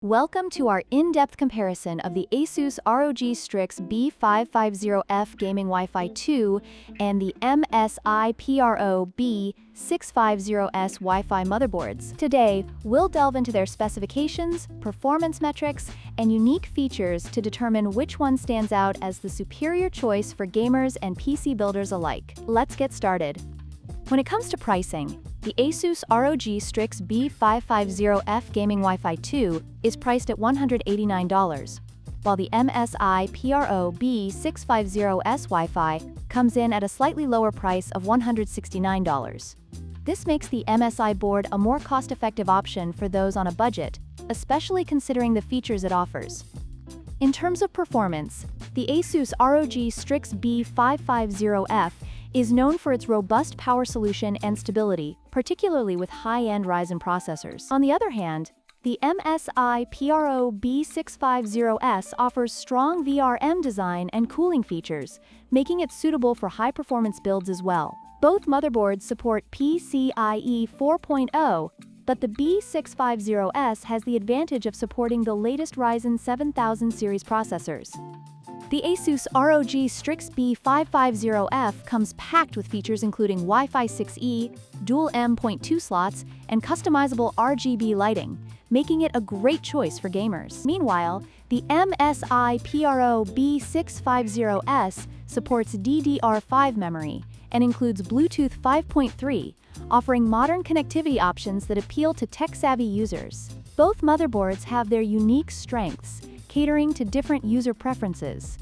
Welcome to our in-depth comparison of the Asus ROG Strix B550-F Gaming Wi-Fi 2 and the MSI B650-S Wi-Fi motherboards. Today, we'll delve into their specifications, performance metrics, and unique features to determine which one stands out as the superior choice for gamers and PC builders alike. Let's get started. When it comes to pricing, the Asus ROG Strix B550-F Gaming Wi-Fi 2 is priced at $189, while the MSI B650-S Wi-Fi comes in at a slightly lower price of $169. This makes the MSI board a more cost-effective option for those on a budget, especially considering the features it offers. In terms of performance, the Asus ROG Strix B550-F is known for its robust power solution and stability, particularly with high-end Ryzen processors. On the other hand, the MSI B650-S offers strong VRM design and cooling features, making it suitable for high-performance builds as well. Both motherboards support PCIe 4.0, but the B650-S has the advantage of supporting the latest Ryzen 7000 series processors. The Asus ROG Strix B550-F comes packed with features including Wi-Fi 6E, dual M.2 slots, and customizable RGB lighting, making it a great choice for gamers. Meanwhile, the MSI B650-S supports DDR5 memory and includes Bluetooth 5.3, offering modern connectivity options that appeal to tech-savvy users. Both motherboards have their unique strengths, catering to different user preferences.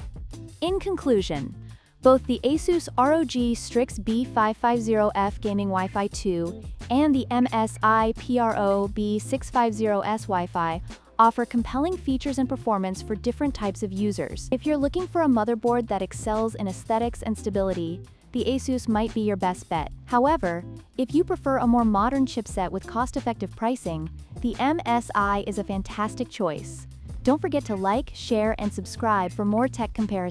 In conclusion, both the Asus ROG Strix B550-F Gaming Wi-Fi 2 and the MSI B650-S Wi-Fi offer compelling features and performance for different types of users. If you're looking for a motherboard that excels in aesthetics and stability, the Asus might be your best bet. However, if you prefer a more modern chipset with cost-effective pricing, the MSI is a fantastic choice. Don't forget to like, share, and subscribe for more tech comparisons.